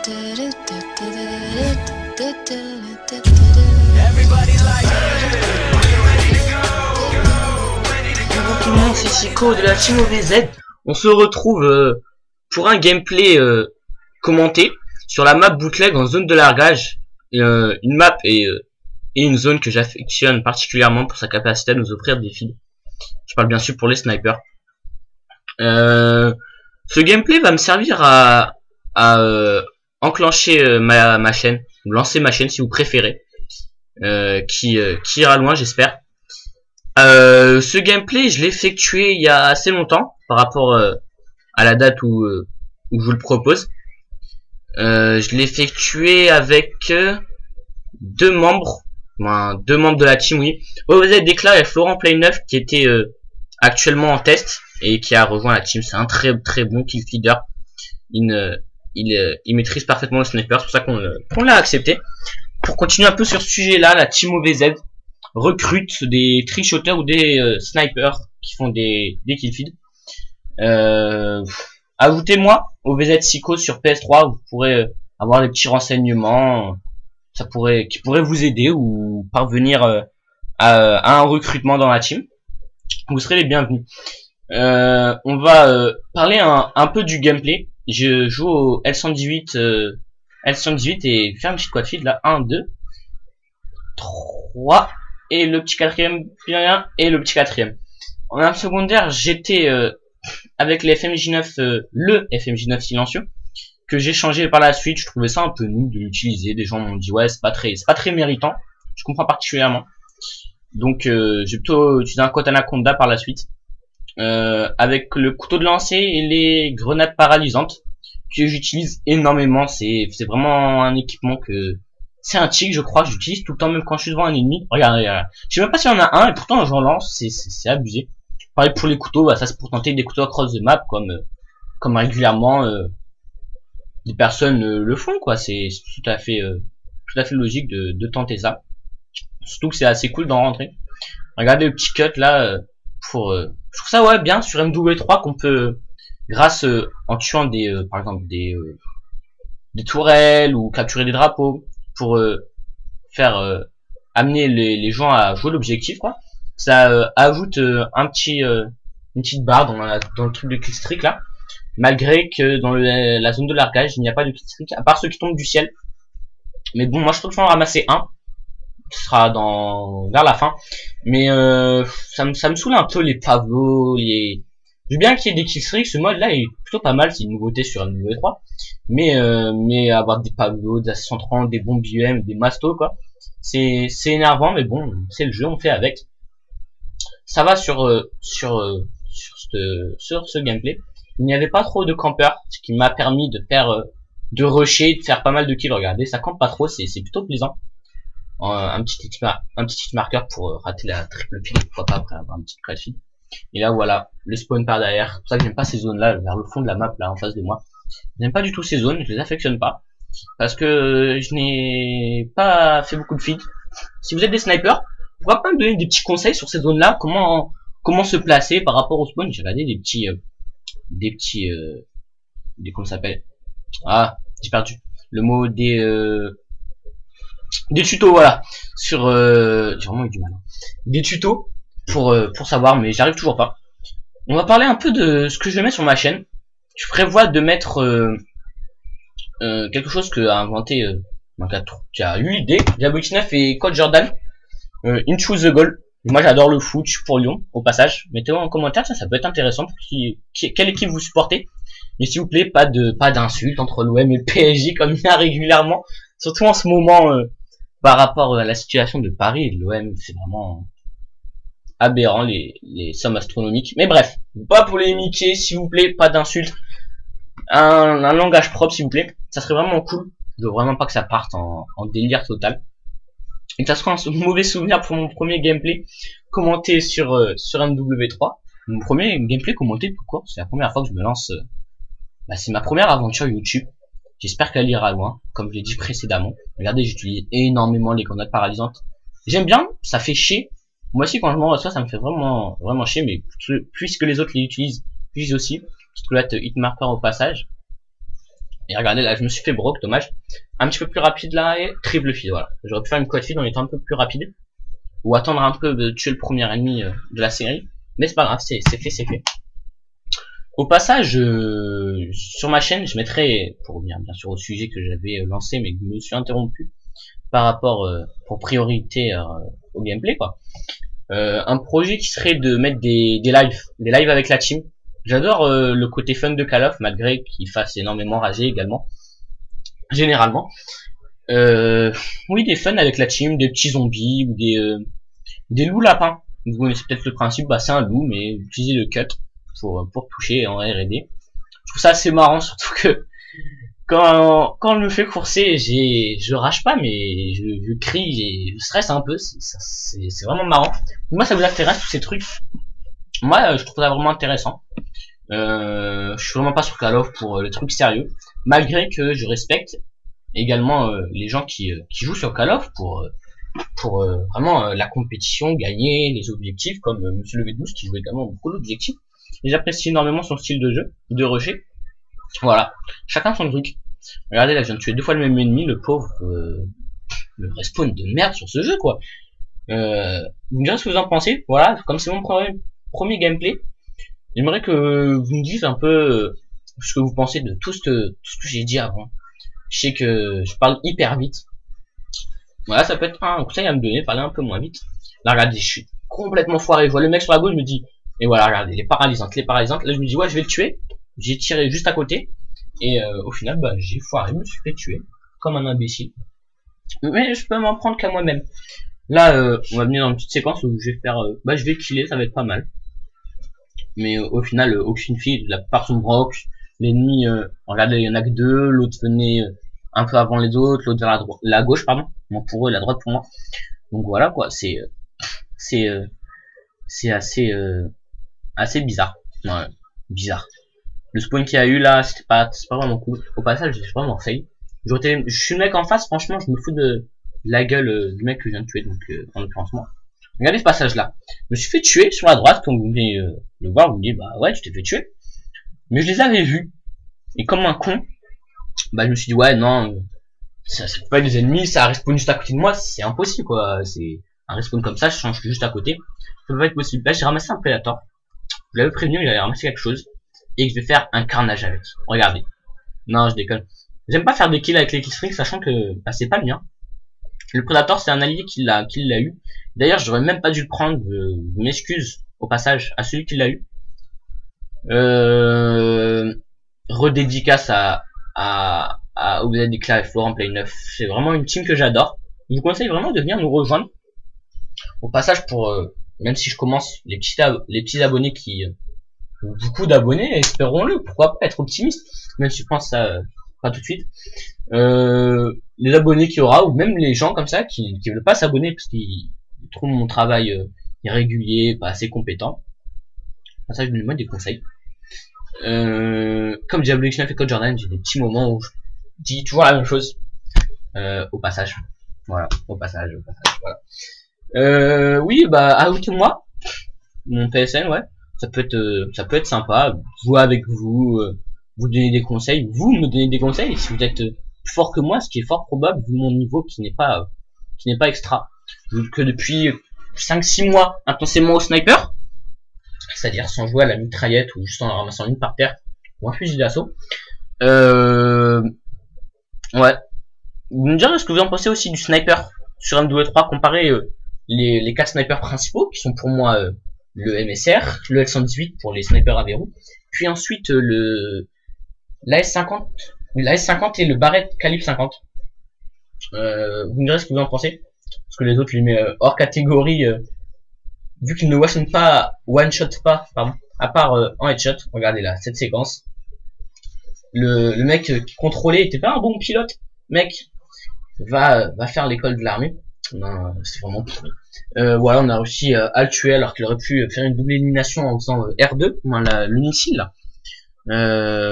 Bonjour tout le monde, c'est Chico de la team OVZ. On se retrouve pour un gameplay commenté sur la map bootleg en zone de largage. Une map et une zone que j'affectionne particulièrement pour sa capacité à nous offrir des feeds. Je parle bien sûr pour les snipers. Ce gameplay va me servir à enclencher ma chaîne, ou lancer ma chaîne si vous préférez, qui ira loin j'espère. Ce gameplay je l'ai effectué il y a assez longtemps par rapport à la date où je vous le propose. Je l'ai effectué avec deux membres de la team, oui. OVZ Déclare et Florent Play 9 qui était actuellement en test et qui a rejoint la team. C'est un très bon kill feeder. Il maîtrise parfaitement le sniper, c'est pour ça qu'on l'a accepté. Pour continuer un peu sur ce sujet là, la team OVZ recrute des trichoteurs ou des snipers qui font des kill feed. Ajoutez-moi OVZ Psycho sur PS3, vous pourrez avoir des petits renseignements qui pourraient vous aider ou parvenir à un recrutement dans la team. Vous serez les bienvenus. On va parler un peu du gameplay. Je joue au L118 et faire une petite quad feed là. 1, 2, 3 et le petit quatrième et le petit quatrième. En arme secondaire, j'étais avec les FMJ9, le FMJ9 silencieux que j'ai changé par la suite. Je trouvais ça un peu nul de l'utiliser. Des gens m'ont dit ouais c'est pas très méritant. Je comprends particulièrement. Donc j'ai plutôt utilisé un Colt Anaconda par la suite. Avec le couteau de lancer et les grenades paralysantes que j'utilise énormément. C'est vraiment un équipement que c'est un tic, je crois que j'utilise tout le temps, même quand je suis devant un ennemi. Regardez, je sais même pas s'il y en a un et pourtant j'en lance. C'est abusé. Pareil pour les couteaux, bah, ça c'est pour tenter des couteaux across the map comme régulièrement des personnes le font quoi. C'est tout à fait logique de tenter ça. Surtout que c'est assez cool d'en rentrer. Regardez le petit cut là je trouve ça ouais bien sur MW3 qu'on peut grâce en tuant par exemple des tourelles ou capturer des drapeaux pour faire amener les gens à jouer l'objectif quoi. Ça ajoute une petite barre dans le truc de killstreak là, malgré que dans la zone de largage il n'y a pas de killstreak à part ceux qui tombent du ciel. Mais bon, moi je trouve que j'en ramasser un, ce sera vers la fin. Mais ça me saoule un peu les pavots, je veux bien qu'il y ait des killstreaks, ce mode là est plutôt pas mal, c'est une nouveauté sur MW3. Mais avoir des pavots, des AC-130, des bombes UM, des mastos quoi, c'est énervant, mais bon, c'est le jeu, on fait avec. Ça va sur ce gameplay. Il n'y avait pas trop de campeurs, ce qui m'a permis de rusher, de faire pas mal de kills. Regardez, ça campe pas trop, c'est plutôt plaisant. Un petit marqueur pour rater la triple kill, pourquoi pas après avoir un petit crash feed. Et là voilà, le spawn par derrière. C'est pour ça que j'aime pas ces zones là, vers le fond de la map là en face de moi. J'aime pas du tout ces zones, je les affectionne pas. Parce que je n'ai pas fait beaucoup de feed. Si vous êtes des snipers, pourquoi pas me donner des petits conseils sur ces zones là, comment se placer par rapport au spawn. J'ai regardé comment ça s'appelle, j'ai perdu le mot, des tutos, voilà, sur j'ai vraiment eu du mal, des tutos pour savoir, mais j'arrive toujours pas. On va parler un peu de ce que je vais mettre sur ma chaîne. Je prévois de mettre quelque chose que a inventé qui a eu l'idée, Diabox9 et Coach Jordan, Into the Goal. Moi j'adore le foot, je suis pour Lyon au passage. Mettez-moi en commentaire, ça peut être intéressant pour quelle équipe vous supportez. Mais s'il vous plaît, pas d'insultes entre l'OM et le PSG comme il y a régulièrement, surtout en ce moment par rapport à la situation de Paris. L'OM c'est vraiment aberrant, les sommes astronomiques. Mais bref, pas pour les Mickey, s'il vous plaît, pas d'insultes, un langage propre s'il vous plaît, ça serait vraiment cool. Je veux vraiment pas que ça parte en délire total. Et que ça soit un mauvais souvenir pour mon premier gameplay commenté sur MW3. Mon premier gameplay commenté tout court, c'est la première fois que je me lance. C'est ma première aventure YouTube. J'espère qu'elle ira loin, comme je l'ai dit précédemment. Regardez, j'utilise énormément les grenades paralysantes. J'aime bien, ça fait chier. Moi aussi quand je m'en reçois, ça me fait vraiment chier, mais puisque les autres les utilisent, j'utilise aussi. Petite collate hit marker au passage. Et regardez, là, je me suis fait broke, dommage. Un petit peu plus rapide là, et triple feed, voilà. J'aurais pu faire une quad feed en étant un peu plus rapide. Ou attendre un peu de tuer le premier ennemi de la série. Mais c'est pas grave, c'est fait, c'est fait. Au passage, sur ma chaîne, je mettrai, pour revenir bien sûr au sujet que j'avais lancé, mais que je me suis interrompu, par rapport, pour priorité au gameplay, quoi. Un projet qui serait de mettre des lives avec la team. J'adore le côté fun de Call of, malgré qu'il fasse énormément rager également, généralement. Oui, des fun avec la team, des petits zombies ou des loups lapins. Vous connaissez peut-être le principe, bah c'est un loup, mais utilisez le cut pour toucher en R&D. Je trouve ça assez marrant, surtout que quand on me fait courser, je rage pas, mais je crie et je stresse un peu. C'est vraiment marrant. Moi, ça vous intéresse tous ces trucs? Moi, je trouve ça vraiment intéressant. Je suis vraiment pas sur Call of pour les trucs sérieux, malgré que je respecte également les gens qui jouent sur Call of pour vraiment la compétition, gagner les objectifs, comme Monsieur le V12 qui joue également beaucoup d'objectifs. Et j'apprécie énormément son style de jeu, de rushé. Voilà, chacun son truc. Regardez là, je viens de tuer 2 fois le même ennemi, le pauvre, le respawn de merde sur ce jeu, quoi. Vous me direz ce que vous en pensez. Voilà, comme c'est mon premier gameplay, j'aimerais que vous me disiez un peu ce que vous pensez de tout ce que j'ai dit avant. Je sais que je parle hyper vite. Voilà, ça peut être un conseil à me donner, parler un peu moins vite. Là, regardez, je suis complètement foiré. Je vois le mec sur la gauche, je me dis, et voilà, regardez, les paralysantes. Là, je me dis, ouais, je vais le tuer. J'ai tiré juste à côté. Et au final, bah, j'ai foiré, je me suis fait tuer. Comme un imbécile. Mais je peux m'en prendre qu'à moi-même. Là, on va venir dans une petite séquence où je vais faire, bah, je vais killer, ça va être pas mal. Mais au final, aucune fille, la plupart sont broke. L'ennemi, regardez, il y en a que 2. L'autre venait un peu avant les autres, l'autre vers la gauche, pardon. Bon, pour eux, la droite pour moi. Donc voilà, quoi, c'est assez bizarre. Ouais, bizarre. Le spawn qu'il y a eu là, c'est pas vraiment cool. Au passage, j'ai vraiment fail. Je suis le mec en face, franchement, je me fous de la gueule du mec que je viens de tuer, donc en l'occurrence moi. Regardez ce passage là. Je me suis fait tuer sur la droite, comme vous venez le voir, vous me dites, bah ouais, tu t'es fait tuer. Mais je les avais vus. Et comme un con, bah je me suis dit, ouais, non, ça peut pas être des ennemis, ça respawn juste à côté de moi, c'est impossible quoi. C'est un respawn comme ça, je change juste à côté. Ça peut pas être possible. Là, j'ai ramassé un Predator. Je l'avais prévenu, il allait ramasser quelque chose. Et que je vais faire un carnage avec. Regardez. Non, je déconne. J'aime pas faire des kills avec les killstreaks, sachant que bah, c'est pas le mien. Le Predator, c'est un allié qui l'a eu. D'ailleurs, j'aurais même pas dû le prendre. Je m'excuse au passage à celui qui l'a eu. Redédicace à vous êtes des Claire et Florent Play 9. C'est vraiment une team que j'adore. Je vous conseille vraiment de venir nous rejoindre. Au passage, pour même si je commence, les petits abonnés qui beaucoup d'abonnés, espérons-le, pourquoi pas être optimiste, même si je pense ça pas tout de suite. Les abonnés qu'il y aura, ou même les gens comme ça qui veulent pas s'abonner parce qu'ils trouvent mon travail irrégulier, pas assez compétent. Ça, je me demande des conseils. Comme Diablo X9 et Code Jordan, j'ai des petits moments où je dis toujours la même chose. Au passage. Voilà, au passage, voilà. Oui, bah, ajoutez-moi mon PSN, ouais. Ça peut être sympa. Jouer avec vous, vous donner des conseils, vous me donnez des conseils. Si vous êtes plus fort que moi, ce qui est fort probable vu mon niveau qui n'est pas extra, que depuis 5-6 mois intensément au sniper, c'est-à-dire sans jouer à la mitraillette ou juste en ramassant une par terre ou un fusil d'assaut. Ouais. Vous me direz ce que vous en pensez aussi du sniper sur MW3 comparé les 4 snipers principaux qui sont pour moi le MSR, le L118 pour les snipers à verrou, puis ensuite l'AS50 et le Barrett calibre 50. Vous me direz ce que vous en pensez, parce que les autres je les mets hors catégorie vu qu'ils ne one-shot pas, pardon, à part en headshot. Regardez là, cette séquence. Le mec qui contrôlait était pas un bon pilote. Mec, va faire l'école de l'armée. Non, c'est vraiment pourri. Voilà, on a réussi à le tuer alors qu'il aurait pu faire une double élimination en faisant R2, le missile là.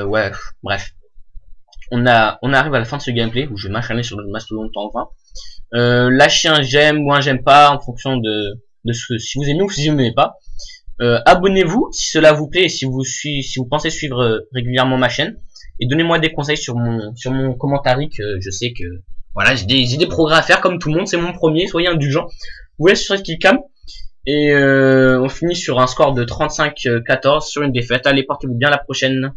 Ouais, bref. On arrive à la fin de ce gameplay où je vais m'acharner sur le mastodonte en vain. Lâchez un j'aime ou un j'aime pas en fonction de si vous aimez ou si vous n'aimez pas. Abonnez-vous si cela vous plaît et si vous pensez suivre régulièrement ma chaîne. et donnez-moi des conseils sur mon commentarique. Je sais que voilà, j'ai des progrès à faire comme tout le monde, c'est mon premier, soyez indulgents. Vous laisse sur cette killcam et on finit sur un score de 35-14 sur une défaite. Allez, portez-vous bien, à la prochaine.